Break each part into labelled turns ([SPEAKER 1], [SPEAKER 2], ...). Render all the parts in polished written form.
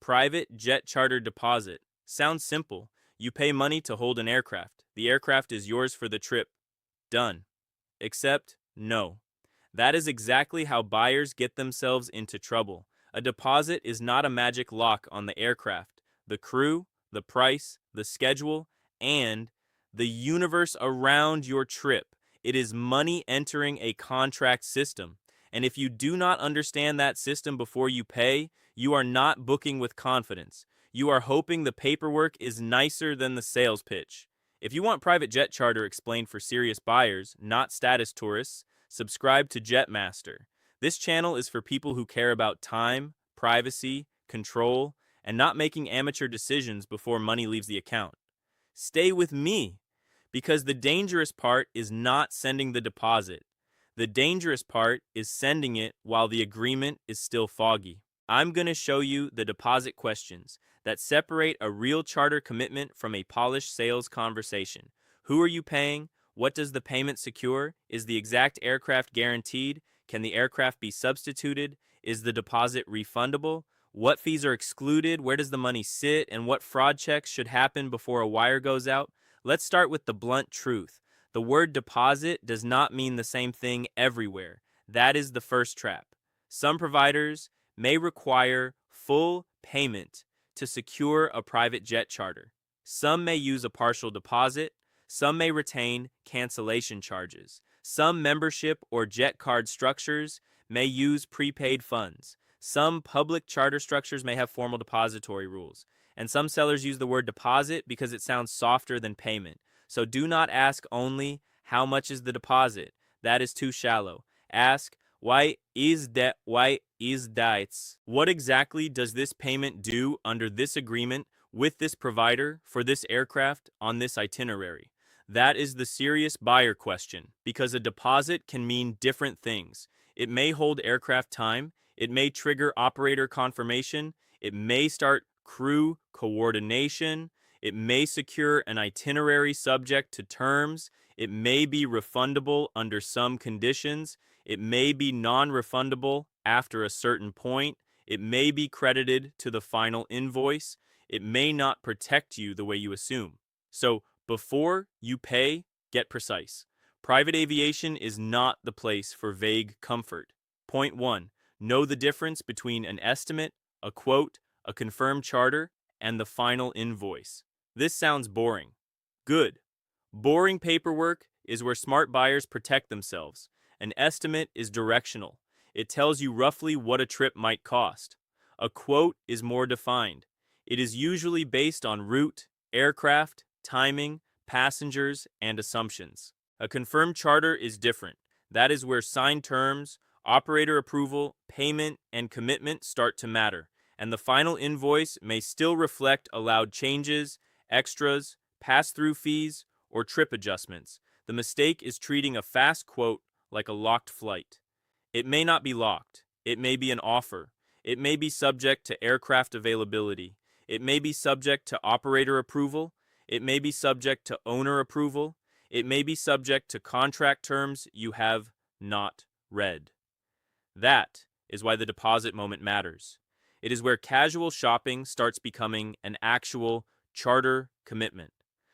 [SPEAKER 1] Private jet charter deposit. Sounds simple. You pay money to hold an aircraft. The aircraft is yours for the trip. Done. Except, no. That is exactly how buyers get themselves into trouble. A deposit is not a magic lock on the aircraft. The crew, the price, the schedule, and the universe around your trip. It is money entering a contract system. And if you do not understand that system before you pay, you are not booking with confidence. You are hoping the paperwork is nicer than the sales pitch. If you want private jet charter explained for serious buyers, not status tourists, subscribe to Jetmaster. This channel is for people who care about time, privacy, control, and not making amateur decisions before money leaves the account. Stay with me, because the dangerous part is not sending the deposit. The dangerous part is sending it while the agreement is still foggy. I'm going to show you the deposit questions that separate a real charter commitment from a polished sales conversation. Who are you paying? What does the payment secure? Is the exact aircraft guaranteed? Can the aircraft be substituted? Is the deposit refundable? What fees are excluded? Where does the money sit? And what fraud checks should happen before a wire goes out? Let's start with the blunt truth. The word deposit does not mean the same thing everywhere. That is the first trap. Some providers may require full payment to secure a private jet charter. Some may use a partial deposit. Some may retain cancellation charges. Some membership or jet card structures may use prepaid funds. Some public charter structures may have formal depository rules. And some sellers use the word deposit because it sounds softer than payment. So do not ask only, how much is the deposit? That is too shallow. Ask, why is that? What exactly does this payment do under this agreement with this provider for this aircraft on this itinerary? That is the serious buyer question, because a deposit can mean different things. It may hold aircraft time. It may trigger operator confirmation. It may start crew coordination. It may secure an itinerary subject to terms. It may be refundable under some conditions. It may be non-refundable after a certain point. It may be credited to the final invoice. It may not protect you the way you assume. So before you pay, get precise. Private aviation is not the place for vague comfort. Point 1. Know the difference between an estimate, a quote, a confirmed charter, and the final invoice. This sounds boring. Good. Boring paperwork is where smart buyers protect themselves. An estimate is directional. It tells you roughly what a trip might cost. A quote is more defined. It is usually based on route, aircraft, timing, passengers, and assumptions. A confirmed charter is different. That is where signed terms, operator approval, payment, and commitment start to matter. And the final invoice may still reflect allowed changes, extras, pass-through fees, or trip adjustments. The mistake is treating a fast quote like a locked flight. It may not be locked. It may be an offer. It may be subject to aircraft availability. It may be subject to operator approval. It may be subject to owner approval. It may be subject to contract terms you have not read. That is why the deposit moment matters. It is where casual shopping starts becoming an actual charter commitment.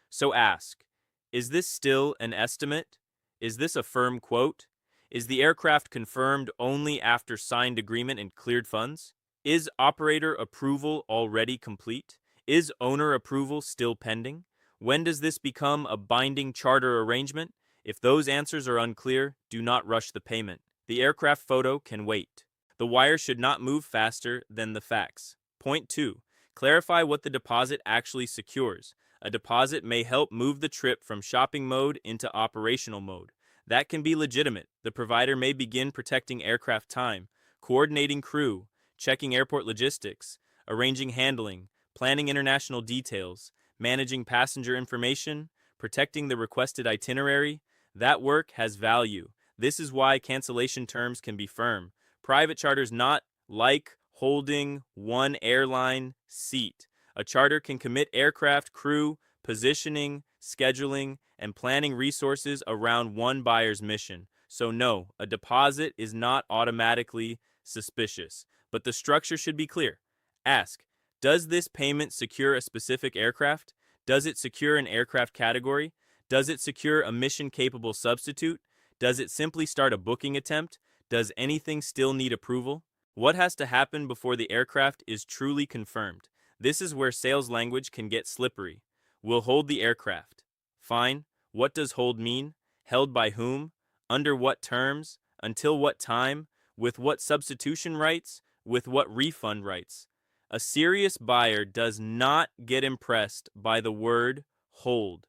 [SPEAKER 1] So ask, is this still an estimate? Is this a firm quote? Is the aircraft confirmed only after signed agreement and cleared funds? Is operator approval already complete? Is owner approval still pending? When does this become a binding charter arrangement? If those answers are unclear, do not rush the payment. The aircraft photo can wait. The wire should not move faster than the facts. Point 2. Clarify what the deposit actually secures. A deposit may help move the trip from shopping mode into operational mode. That can be legitimate. The provider may begin protecting aircraft time, coordinating crew, checking airport logistics, arranging handling, planning international details, managing passenger information, protecting the requested itinerary. That work has value. This is why cancellation terms can be firm. Private charters not like holding one airline seat. A charter can commit aircraft, crew, positioning, scheduling, and planning resources around one buyer's mission. So no, a deposit is not automatically suspicious, but the structure should be clear. Ask, Does this payment secure a specific aircraft? Does it secure an aircraft category? Does it secure a mission-capable substitute? Does it simply start a booking attempt? Does anything still need approval? What has to happen before the aircraft is truly confirmed? This is where sales language can get slippery. We'll hold the aircraft. Fine. What does hold mean? Held by whom? Under what terms? Until what time? With what substitution rights? With what refund rights? A serious buyer does not get impressed by the word hold.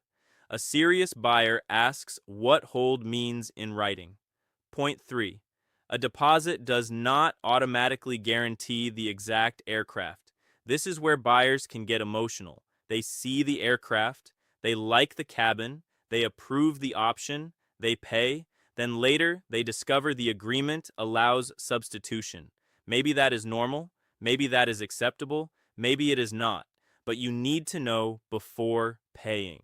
[SPEAKER 1] A serious buyer asks what hold means in writing. Point 3. A deposit does not automatically guarantee the exact aircraft. This is where buyers can get emotional. They see the aircraft, they like the cabin, they approve the option, they pay, then later they discover the agreement allows substitution. Maybe that is normal, maybe that is acceptable, maybe it is not, but you need to know before paying.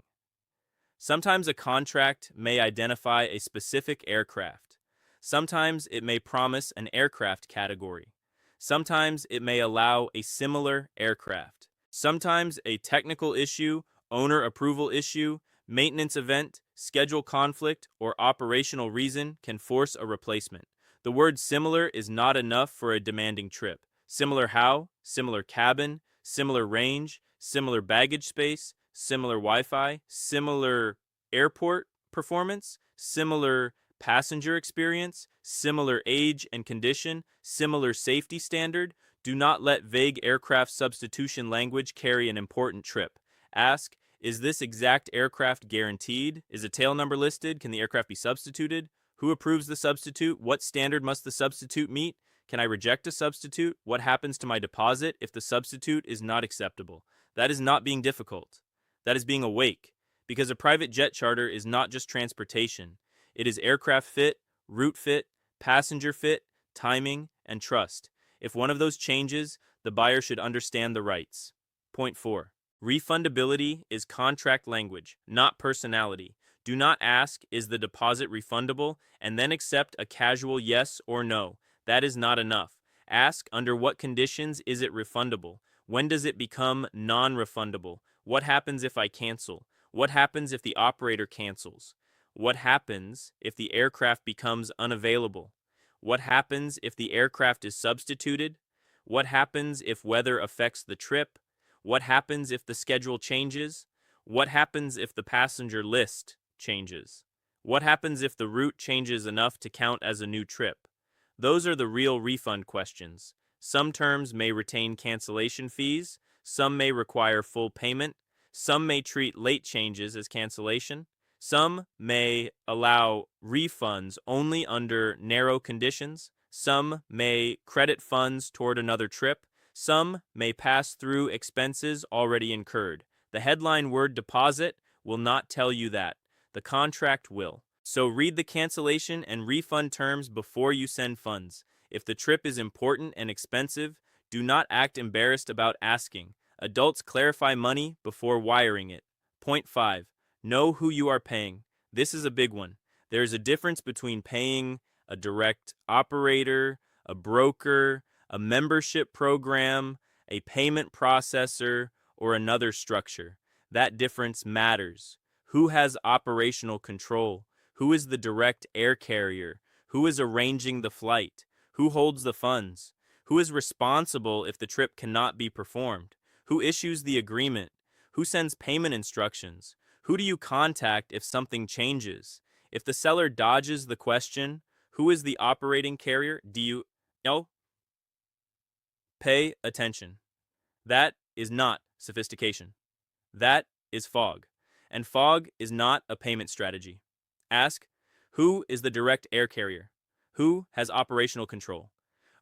[SPEAKER 1] Sometimes a contract may identify a specific aircraft. Sometimes it may promise an aircraft category. Sometimes it may allow a similar aircraft. Sometimes a technical issue, owner approval issue, maintenance event, schedule conflict, or operational reason can force a replacement. The word similar is not enough for a demanding trip. Similar how? Similar cabin, similar range, similar baggage space, similar Wi-Fi, similar airport performance, similar passenger experience, similar age and condition, similar safety standard. Do not let vague aircraft substitution language carry an important trip. Ask, is this exact aircraft guaranteed? Is a tail number listed? Can the aircraft be substituted? Who approves the substitute? What standard must the substitute meet? Can I reject a substitute? What happens to my deposit if the substitute is not acceptable? That is not being difficult. That is being awake, because a private jet charter is not just transportation. It is aircraft fit, route fit, passenger fit, timing, and trust. If one of those changes, the buyer should understand the rights. Point 4. Refundability is contract language, not personality. Do not ask, is the deposit refundable, and then accept a casual yes or no. That is not enough. Ask, under what conditions is it refundable? When does it become non-refundable? What happens if I cancel? What happens if the operator cancels? What happens if the aircraft becomes unavailable? What happens if the aircraft is substituted? What happens if weather affects the trip? What happens if the schedule changes? What happens if the passenger list changes? What happens if the route changes enough to count as a new trip? Those are the real refund questions. Some terms may retain cancellation fees, some may require full payment, some may treat late changes as cancellation, some may allow refunds only under narrow conditions, some may credit funds toward another trip, some may pass through expenses already incurred. The headline word deposit will not tell you that. The contract will. So read the cancellation and refund terms before you send funds. If the trip is important and expensive, do not act embarrassed about asking. Adults clarify money before wiring it. Point 5. Know who you are paying. This is a big one. There is a difference between paying a direct operator, a broker, a membership program, a payment processor, or another structure. That difference matters. Who has operational control? Who is the direct air carrier? Who is arranging the flight? Who holds the funds? Who is responsible if the trip cannot be performed? Who issues the agreement? Who sends payment instructions? Who do you contact if something changes? If the seller dodges the question, who is the operating carrier? Do you know? Pay attention. That is not sophistication. That is fog. And fog is not a payment strategy. Ask, who is the direct air carrier? Who has operational control?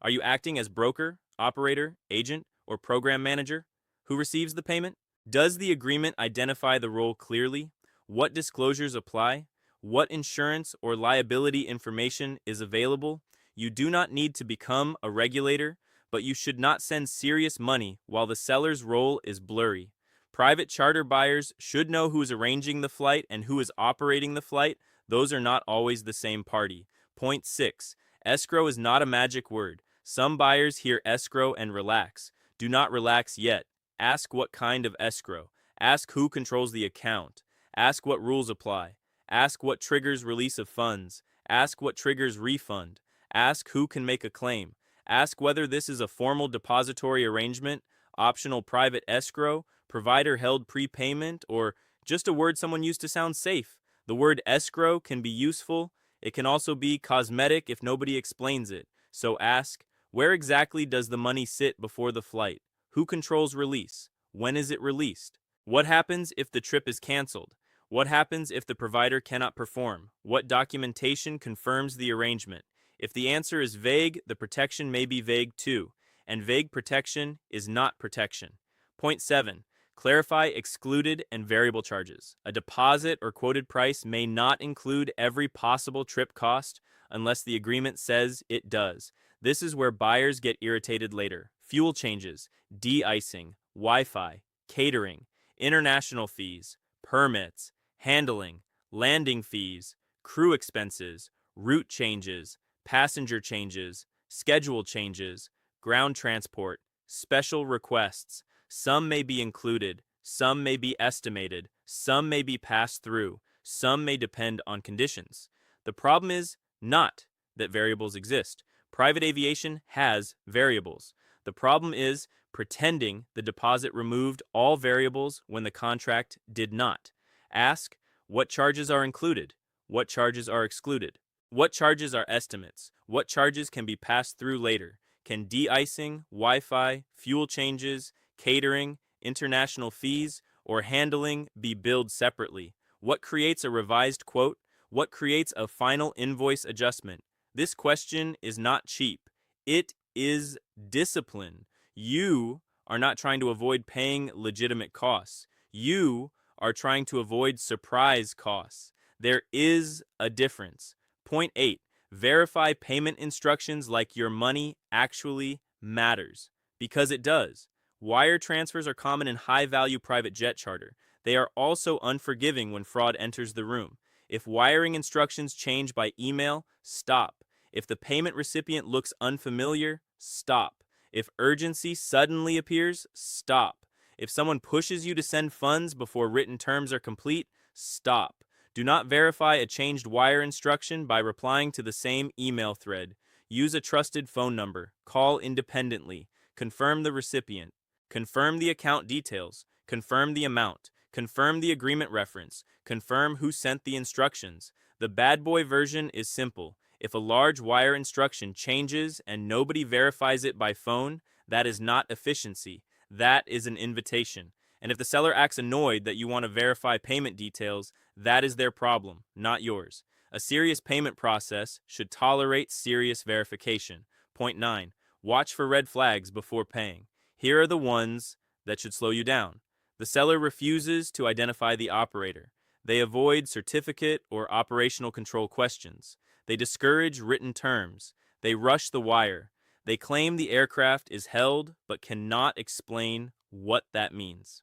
[SPEAKER 1] Are you acting as broker, operator, agent, or program manager? Who receives the payment? Does the agreement identify the role clearly? What disclosures apply? What insurance or liability information is available? You do not need to become a regulator, but you should not send serious money while the seller's role is blurry. Private charter buyers should know who is arranging the flight and who is operating the flight. Those are not always the same party. Point 6. Escrow is not a magic word. Some buyers hear escrow and relax. Do not relax yet. Ask what kind of escrow. Ask who controls the account. Ask what rules apply. Ask what triggers release of funds. Ask what triggers refund. Ask who can make a claim. Ask whether this is a formal depository arrangement, optional private escrow, provider-held prepayment, or just a word someone used to sound safe. The word escrow can be useful. It can also be cosmetic if nobody explains it. So ask, where exactly does the money sit before the flight? Who controls release? When is it released? What happens if the trip is canceled? What happens if the provider cannot perform? What documentation confirms the arrangement? If the answer is vague, the protection may be vague too, and vague protection is not protection. Point 7. Clarify excluded and variable charges. A deposit or quoted price may not include every possible trip cost unless the agreement says it does. This is where buyers get irritated later. Fuel changes, de-icing, Wi-Fi, catering, international fees, permits, handling, landing fees, crew expenses, route changes, passenger changes, schedule changes, ground transport, special requests. Some may be included, some may be estimated, some may be passed through, some may depend on conditions. The problem is not that variables exist. Private aviation has variables. The problem is pretending the deposit removed all variables when the contract did not. Ask, what charges are included? What charges are excluded? What charges are estimates? What charges can be passed through later? Can de-icing, Wi-Fi, fuel changes, catering, international fees, or handling be billed separately? What creates a revised quote? What creates a final invoice adjustment? This question is not cheap. It is discipline. You are not trying to avoid paying legitimate costs. You are trying to avoid surprise costs. There is a difference. Point 8. Verify payment instructions like your money actually matters. Because it does. Wire transfers are common in high-value private jet charter. They are also unforgiving when fraud enters the room. If wiring instructions change by email, stop. If the payment recipient looks unfamiliar, stop. If urgency suddenly appears, stop. If someone pushes you to send funds before written terms are complete, stop. Do not verify a changed wire instruction by replying to the same email thread. Use a trusted phone number. Call independently. Confirm the recipient. Confirm the account details. Confirm the amount. Confirm the agreement reference. Confirm who sent the instructions. The bad boy version is simple. If a large wire instruction changes and nobody verifies it by phone, that is not efficiency. That is an invitation. And if the seller acts annoyed that you want to verify payment details, that is their problem, not yours. A serious payment process should tolerate serious verification. Point 9. Watch for red flags before paying. Here are the ones that should slow you down. The seller refuses to identify the operator. They avoid certificate or operational control questions. They discourage written terms. They rush the wire. They claim the aircraft is held but cannot explain what that means.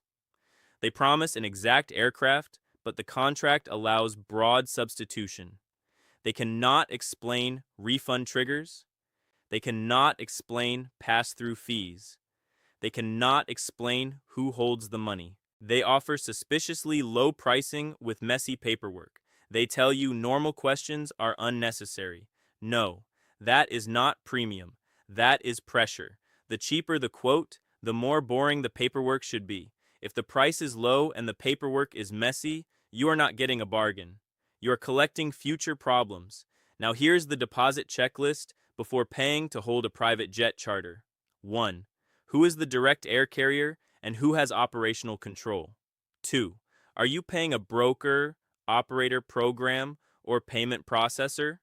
[SPEAKER 1] They promise an exact aircraft, but the contract allows broad substitution. They cannot explain refund triggers. They cannot explain pass-through fees. They cannot explain who holds the money. They offer suspiciously low pricing with messy paperwork. They tell you normal questions are unnecessary. No, that is not premium. That is pressure. The cheaper the quote, the more boring the paperwork should be. If the price is low and the paperwork is messy, you are not getting a bargain. You are collecting future problems. Now here's the deposit checklist before paying to hold a private jet charter. 1. Who is the direct air carrier and who has operational control? 2. Are you paying a broker, operator program, or payment processor?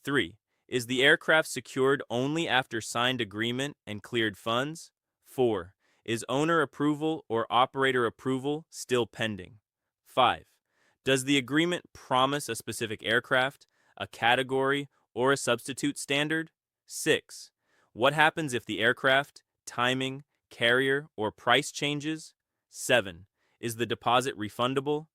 [SPEAKER 1] 3. Is the aircraft secured only after signed agreement and cleared funds? 4. Is owner approval or operator approval still pending? 5. Does the agreement promise a specific aircraft, a category, or a substitute standard? 6. What happens if the aircraft, timing, carrier, or price changes? 7. Is the deposit refundable?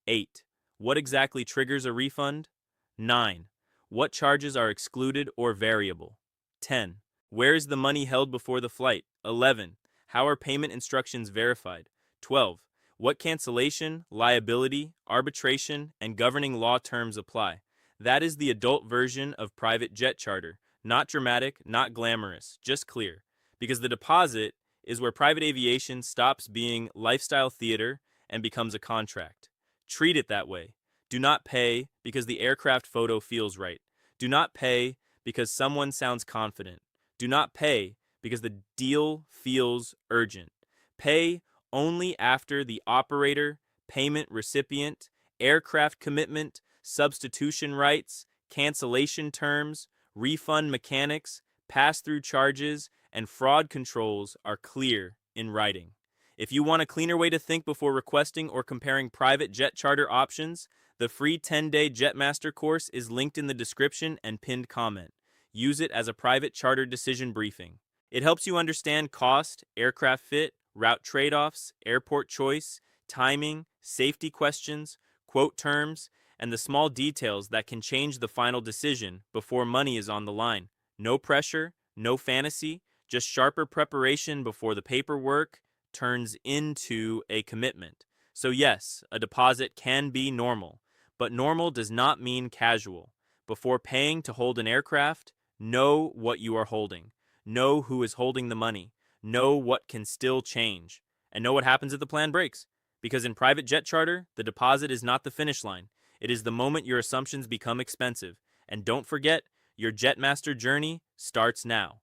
[SPEAKER 1] 8. What exactly triggers a refund? 9. What charges are excluded or variable? 10. Where is the money held before the flight? 11. How are payment instructions verified? 12. What cancellation, liability, arbitration, and governing law terms apply? That is the adult version of private jet charter. Not dramatic, not glamorous, just clear. Because the deposit is where private aviation stops being lifestyle theater and becomes a contract. Treat it that way. Do not pay because the aircraft photo feels right. Do not pay because someone sounds confident. Do not pay because the deal feels urgent. Pay only after the operator, payment recipient, aircraft commitment, substitution rights, cancellation terms, refund mechanics, pass-through charges, and fraud controls are clear in writing. If you want a cleaner way to think before requesting or comparing private jet charter options, the free 10-day Jetmaster course is linked in the description and pinned comment. Use it as a private charter decision briefing. It helps you understand cost, aircraft fit, route trade-offs, airport choice, timing, safety questions, quote terms, and the small details that can change the final decision before money is on the line. No pressure, no fantasy, just sharper preparation before the paperwork turns into a commitment. So yes, a deposit can be normal, but normal does not mean casual. Before paying to hold an aircraft, know what you are holding. Know who is holding the money. Know what can still change. And know what happens if the plan breaks. Because in private jet charter, the deposit is not the finish line. It is the moment your assumptions become expensive. And don't forget, your Jetmaster journey starts now.